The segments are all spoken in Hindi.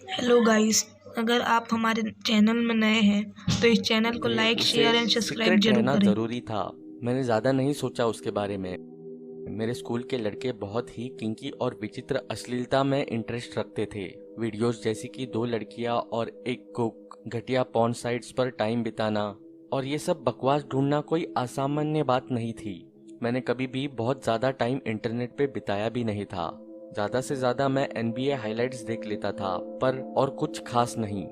Hello guys. अगर आप हमारे चैनल में नए हैं तो इस चैनल को थे लाइक उसे शेयर एंड सब्सक्राइब सीक्रेट जरूर रहना करें। ज़रूरी था। मैंने ज़्यादा नहीं सोचा उसके बारे में। मेरे स्कूल के लड़के बहुत ही किंकी और विचित्र अश्लीलता में इंटरेस्ट रखते थे। वीडियोस जैसे कि दो लड़कियां और एक कुक, घटिया पॉर्न साइट्स पर टाइम बिताना और ये सब बकवास ढूंढना कोई असामान्य बात नहीं थी। मैंने कभी भी बहुत ज़्यादा टाइम इंटरनेट पे बिताया भी नहीं था। ज़्यादा से ज़्यादा मैं NBA हाइलाइट्स देख लेता था, पर और कुछ खास नहीं।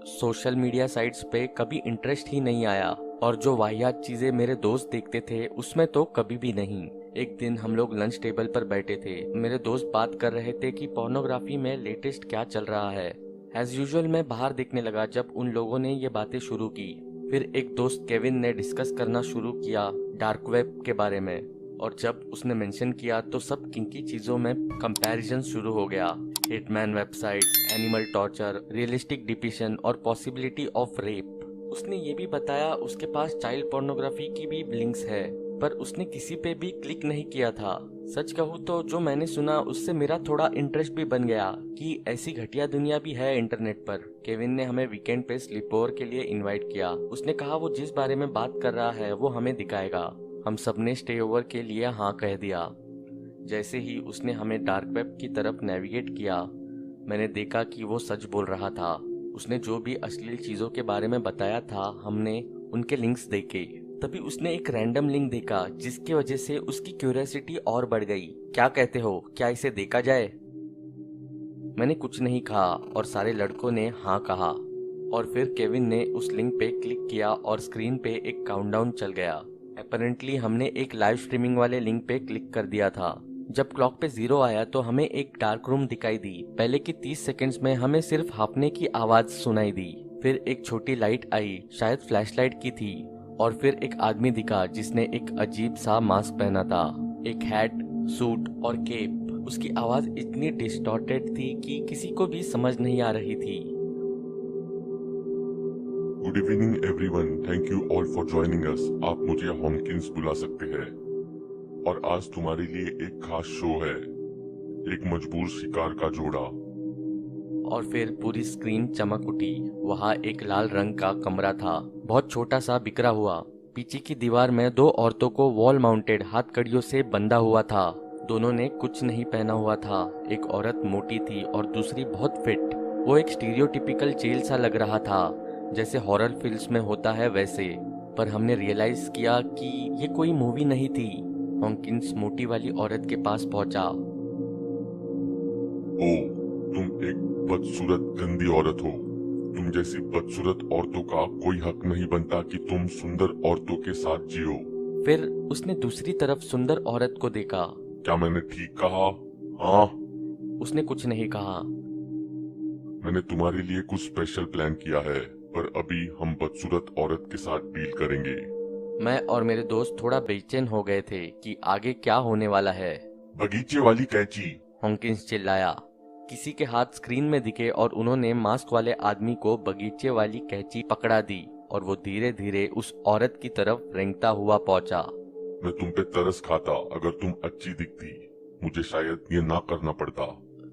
सोशल मीडिया साइट्स पे कभी इंटरेस्ट ही नहीं आया और जो वाहियात चीजें मेरे दोस्त देखते थे उसमें तो कभी भी नहीं। एक दिन हम लोग लंच टेबल पर बैठे थे। मेरे दोस्त बात कर रहे थे कि पोर्नोग्राफी में लेटेस्ट क्या चल रहा है। एज यूजुअल मैं बाहर देखने लगा जब उन लोगों ने ये बातें शुरू की। फिर एक दोस्त केविन ने डिस्कस करना शुरू किया डार्क वेब के बारे में, और जब उसने मेंशन किया तो सब किंकी चीजों में कंपैरिजन शुरू हो गया। Hitman websites, animal torture, realistic depiction और पॉसिबिलिटी ऑफ रेप। उसने ये भी बताया उसके पास चाइल्ड पोर्नोग्राफी की भी लिंक्स है, पर उसने किसी पे भी क्लिक नहीं किया था। सच कहूँ तो जो मैंने सुना उससे मेरा थोड़ा इंटरेस्ट भी बन गया कि ऐसी घटिया दुनिया भी है इंटरनेट पर। केविन ने हमें वीकेंड पे स्लीप ओवर के लिए इनवाइट किया। उसने कहा वो जिस बारे में बात कर रहा है वो हमें दिखाएगा। हम सबने स्टे ओवर के लिए हाँ कह दिया। जैसे ही उसने हमें डार्क वेब की तरफ नेविगेट किया, मैंने देखा कि वो सच बोल रहा था। उसने जो भी अश्लील चीजों के बारे में बताया था हमने उनके लिंक्स देखे। तभी उसने एक रैंडम लिंक देखा जिसकी वजह से उसकी क्यूरियोसिटी और बढ़ गई। क्या कहते हो, क्या इसे देखा जाए? मैंने कुछ नहीं कहा और सारे लड़कों ने हाँ कहा। और फिर केविन ने उस लिंक पे क्लिक किया और स्क्रीन पे एक काउंटडाउन चल गया। अपेरेंटली हमने एक लाइव स्ट्रीमिंग वाले लिंक पे क्लिक कर दिया था। जब क्लॉक पे 0 आया तो हमें एक डार्क रूम दिखाई दी। पहले की 30 सेकंड्स में हमें सिर्फ हांफने की आवाज सुनाई दी। फिर एक छोटी लाइट आई, शायद फ्लैशलाइट की थी। और फिर एक आदमी दिखा जिसने एक अजीब सा मास्क पहना था, एक हैट, सूट और केप। उसकी आवाज इतनी डिस्टॉर्टेड थी कि किसी को भी समझ नहीं आ रही थी। Good evening everyone, thank you all for joining us. आप मुझे हॉमकिंस बुला सकते हैं। और आज तुम्हारे लिए एक खास शो है, एक मजबूर शिकार का जोड़ा। और फिर पूरी स्क्रीन चमक उठी। वहाँ एक लाल रंग का कमरा था, बहुत छोटा सा, बिखरा हुआ। पीछे की दीवार में दो औरतों को वॉल माउंटेड हाथकड़ियों से बंधा हुआ था। दोनों ने कुछ नहीं पहना हुआ था। एक औरत मोटी थी और दूसरी बहुत फिट। वो एक स्टीरियोटिपिकल जेल सा लग रहा था, जैसे हॉरर फिल्म्स में होता है वैसे। पर हमने रियलाइज किया कि ये कोई मूवी नहीं थी। हॉकिंस मोटी वाली औरत के पास पहुंचा। ओ, तुम एक बदसूरत गंदी औरत हो। तुम जैसी बदसूरत औरतों का कोई हक नहीं बनता कि तुम सुंदर औरतों के साथ जियो। फिर उसने दूसरी तरफ सुंदर औरत को देखा। क्या मैंने ठीक कहा? हाँ। उसने कुछ नहीं कहा। मैंने तुम्हारे लिए कुछ स्पेशल प्लान किया है, पर अभी हम बदसूरत औरत के साथ डील करेंगे। मैं और मेरे दोस्त थोड़ा बेचैन हो गए थे कि आगे क्या होने वाला है। बगीचे वाली कैंची। हॉकिंस चिल्लाया। किसी के हाथ स्क्रीन में दिखे और उन्होंने मास्क वाले आदमी को बगीचे वाली कैंची पकड़ा दी और वो धीरे धीरे उस औरत की तरफ रेंगता हुआ पहुंचा। मैं तुम पे तरस खाता। अगर तुम अच्छी दिखती मुझे शायद ये ना करना पड़ता।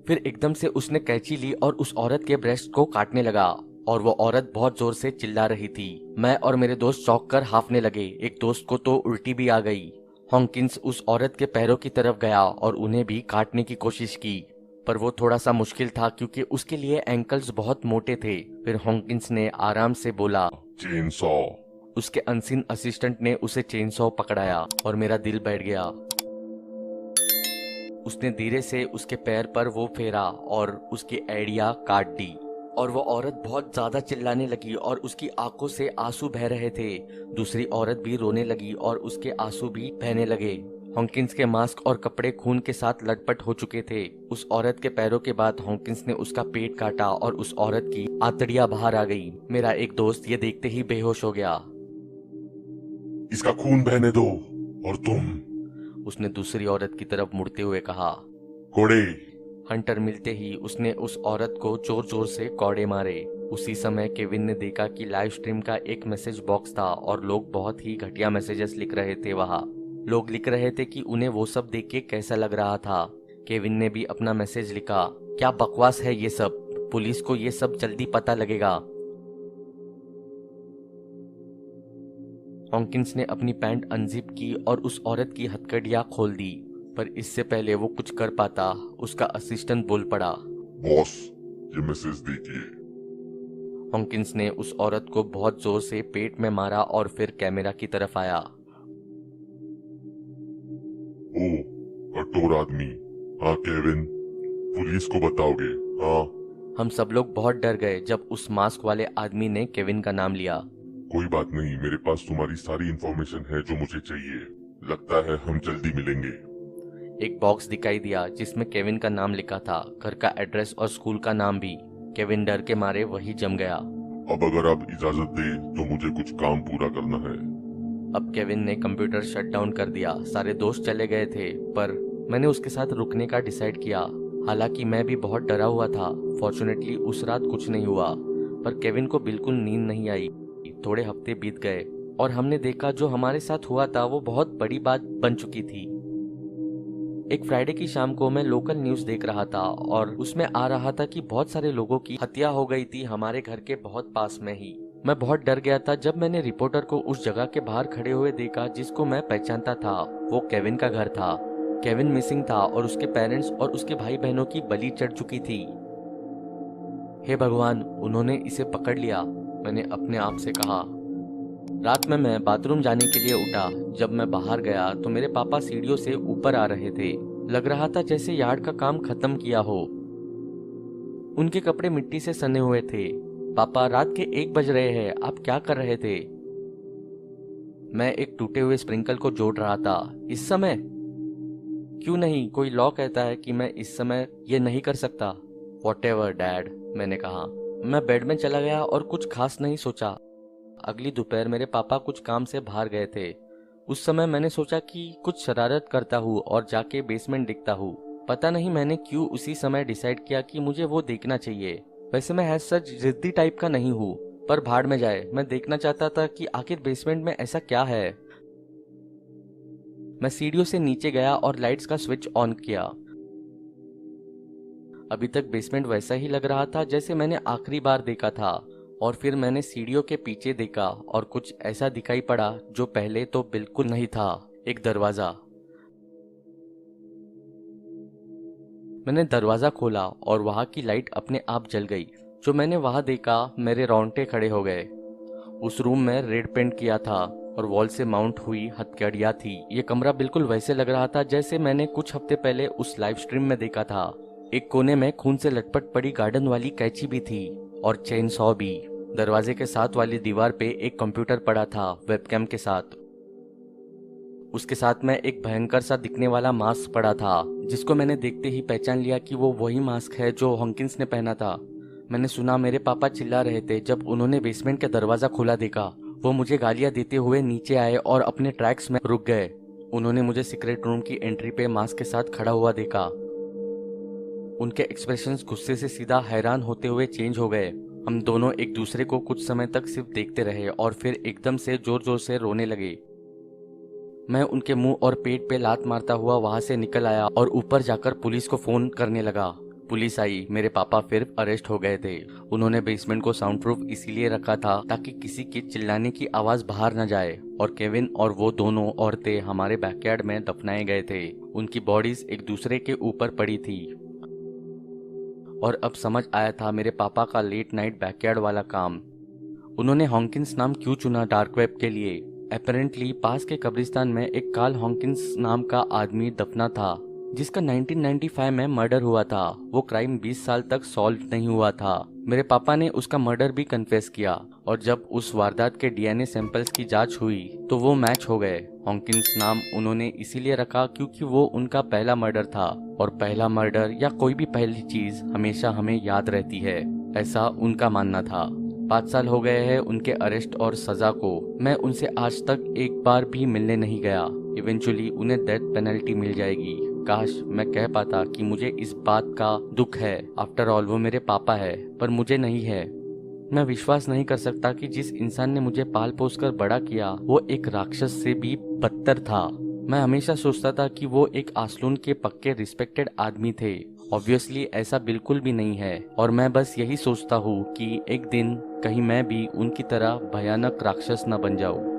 फिर एकदम से उसने कैंची ली और उस औरत के ब्रेस्ट को काटने लगा और वो औरत बहुत जोर से चिल्ला रही थी। मैं और मेरे दोस्त चौंक कर हाफने लगे। एक दोस्त को तो उल्टी भी आ गई। हॉकिंस उस औरत के पैरों की तरफ गया और उन्हें भी काटने की कोशिश की, पर वो थोड़ा सा मुश्किल था क्योंकि उसके लिए एंकल्स बहुत मोटे थे। फिर हॉकिंस ने आराम से बोला। Chain saw. उसके अनसीन असिस्टेंट ने उसे चेनसॉ पकड़ाया और मेरा दिल बैठ गया। उसने धीरे से उसके पैर पर वो फेरा और उसकी एड़ियां काट दी। और वो औरत बहुत ज्यादा चिल्लाने लगी और उसकी आंखों से आंसू बह रहे थे। दूसरी औरत भी रोने लगी और उसके आंसू भी बहने लगे। हॉकिंस के मास्क और कपड़े खून के साथ लटपट हो चुके थे। उस औरत के पैरों के बाद हॉकिंस ने उसका पेट काटा और उस औरत की आंतड़ियां बाहर आ गई। मेरा एक दोस्त ये देखते ही बेहोश हो गया। इसका खून बहने दो। और तुम, उसने दूसरी औरत की तरफ मुड़ते हुए कहा। कोड़े। हंटर मिलते ही उसने उस औरत को जोर जोर से कौड़े मारे। उसी समय केविन ने देखा कि लाइव स्ट्रीम का एक मैसेज बॉक्स था और लोग बहुत ही घटिया मैसेजेस लिख रहे थे। वहाँ लोग लिख रहे थे कि उन्हें वो सब देख के कैसा लग रहा था। केविन ने भी अपना मैसेज लिखा। क्या बकवास है ये सब। पुलिस को ये सब जल्दी पता लगेगा। हॉकिंस ने अपनी पैंट अनजिप की और उस औरत की हथकड़ियां खोल दी, पर इससे पहले वो कुछ कर पाता, उसका असिस्टेंट बोल पड़ा। बॉस, ये मैसेज देखिए। हॉकिंस ने उस औरत को बहुत जोर से पेट में मारा और फिर कैमरा की तरफ आया। ओ, कठोर आदमी। हाँ केविन, पुलिस को बताओगे? हाँ। हम सब लोग बहुत डर गए जब उस मास्क वाले आदमी ने केविन का नाम लिया। कोई बात नहीं, मेरे पास तुम्हारी सारी इंफॉर्मेशन है जो मुझे चाहिए। लगता है हम जल्दी मिलेंगे। एक बॉक्स दिखाई दिया जिसमें केविन का नाम लिखा था, घर का एड्रेस और स्कूल का नाम भी। केविन डर के मारे वही जम गया। अब अगर आप इजाजत दे तो मुझे कुछ काम पूरा करना है। अब केविन ने कंप्यूटर शट डाउन कर दिया। सारे दोस्त चले गए थे, पर मैंने उसके साथ रुकने का डिसाइड किया। हालांकि मैं भी बहुत डरा हुआ था। फॉर्चुनेटली उस रात कुछ नहीं हुआ, पर केविन को बिल्कुल नींद नहीं आई। थोड़े हफ्ते बीत गए और हमने देखा जो हमारे साथ हुआ था वो बहुत बड़ी बात बन चुकी थी। एक फ्राइडे की शाम को मैं लोकल न्यूज़ देख रहा था और उसमें आ रहा था कि बहुत सारे लोगों की हत्या हो गई थी हमारे घर के बहुत पास में ही। मैं बहुत डर गया था जब मैंने रिपोर्टर को उस जगह के बाहर खड़े हुए देखा जिसको मैं पहचानता था। वो केविन का घर था। केविन मिसिंग था और उसके पेरेंट्स और उसके भाई बहनों की बलि चढ़ चुकी थी। हे भगवान, उन्होंने इसे पकड़ लिया, मैंने अपने आप से कहा। रात में मैं बाथरूम जाने के लिए उठा। जब मैं बाहर गया तो मेरे पापा सीढ़ियों से ऊपर आ रहे थे। लग रहा था जैसे यार्ड का काम खत्म किया हो। उनके कपड़े मिट्टी से सने हुए थे। पापा, रात के 1 बज रहे हैं, आप क्या कर रहे थे? मैं एक टूटे हुए स्प्रिंकल को जोड़ रहा था। इस समय? क्यों नहीं, कोई लॉ कहता है कि मैं इस समय ये नहीं कर सकता। व्हाटएवर डैड, मैंने कहा। मैं बेड में चला गया और कुछ खास नहीं सोचा। अगली दोपहर मेरे पापा कुछ काम से बाहर गए थे। उस समय मैंने सोचा कि कुछ शरारत करता हूँ और जाके बेसमेंट देखता हूँ। पता नहीं मैंने क्यों उसी समय डिसाइड किया कि मुझे वो देखना चाहिए। वैसे मैं एज सच जिद्दी टाइप का नहीं हूँ, पर भाड़ में जाए, मैं देखना चाहता था कि आखिर बेसमेंट में ऐसा क्या है। मैं सीढ़ियों से नीचे गया और लाइट्स का स्विच ऑन किया। अभी तक बेसमेंट वैसा ही लग रहा था जैसे मैंने आखिरी बार देखा था। और फिर मैंने सीढ़ियों के पीछे देखा और कुछ ऐसा दिखाई पड़ा जो पहले तो बिल्कुल नहीं था। एक दरवाजा। मैंने दरवाजा खोला और वहां की लाइट अपने आप जल गई। जो मैंने वहां देखा, मेरे रोंगटे खड़े हो गए। उस रूम में रेड पेंट किया था और वॉल से माउंट हुई हथकड़ियां थी। ये कमरा बिल्कुल वैसे लग रहा था जैसे मैंने कुछ हफ्ते पहले उस लाइव स्ट्रीम में देखा था। एक कोने में खून से लटपट पड़ी गार्डन वाली कैंची भी थी और चेन सॉ भी। दरवाजे के साथ वाली दीवार पे एक कंप्यूटर पड़ा था वेबकैम के साथ। उसके साथ में एक भयंकर सा दिखने वाला मास्क पड़ा था जिसको मैंने देखते ही पहचान लिया कि वो वही मास्क है जो हॉकिंस ने पहना था। मैंने सुना मेरे पापा चिल्ला रहे थे जब उन्होंने बेसमेंट का दरवाजा खुला देखा। वो मुझे गालियां देते हुए नीचे आए और अपने ट्रैक्स में रुक गए। उन्होंने मुझे सीक्रेट रूम की एंट्री पे मास्क के साथ खड़ा हुआ देखा। उनके एक्सप्रेशंस गुस्से से सीधा हैरान होते हुए चेंज हो गए। हम दोनों एक दूसरे को कुछ समय तक सिर्फ देखते रहे और फिर एकदम से जोर जोर से रोने लगे। मैं उनके मुंह और पेट पे लात मारता हुआ वहां से निकल आया और ऊपर जाकर पुलिस को फोन करने लगा। पुलिस आई। मेरे पापा फिर अरेस्ट हो गए थे। उन्होंने बेसमेंट को साउंड प्रूफ इसीलिए रखा था ताकि किसी के चिल्लाने की आवाज बाहर न जाए। और केविन और वो दोनों औरतें हमारे बैकयार्ड में दफनाए गए थे। उनकी बॉडीज एक दूसरे के ऊपर पड़ी थी। और अब समझ आया था मेरे पापा का लेट नाइट बैकयार्ड वाला काम। उन्होंने हॉकिंस नाम क्यों चुना डार्क वेब के लिए। अपेरेंटली पास के कब्रिस्तान में एक कार्ल हॉकिंस नाम का आदमी दफना था जिसका 1995 में मर्डर हुआ था। वो क्राइम 20 साल तक सॉल्व नहीं हुआ था। मेरे पापा ने उसका मर्डर भी कन्फेस किया और जब उस वारदात के डीएनए सैंपल्स की जांच हुई तो वो मैच हो गए। हॉकिंस नाम उन्होंने इसीलिए रखा क्योंकि वो उनका पहला मर्डर था और पहला मर्डर या कोई भी पहली चीज हमेशा हमें याद रहती है, ऐसा उनका मानना था। 5 साल हो गए हैं उनके अरेस्ट और सजा को। मैं उनसे आज तक एक बार भी मिलने नहीं गया। इवेंचुअली उन्हें डेथ पेनल्टी मिल जाएगी। काश मैं कह पाता कि मुझे इस बात का दुख है। आफ्टर ऑल वो मेरे पापा है, पर मुझे नहीं है। मैं विश्वास नहीं कर सकता कि जिस इंसान ने मुझे पाल पोस कर बड़ा किया वो एक राक्षस से भी बदतर था। मैं हमेशा सोचता था कि वो एक आसलून के पक्के रिस्पेक्टेड आदमी थे ऑब्वियसली ऐसा बिल्कुल भी नहीं है और मैं बस यही सोचता हूँ कि एक दिन कहीं मैं भी उनकी तरह भयानक राक्षस न बन जाऊँ।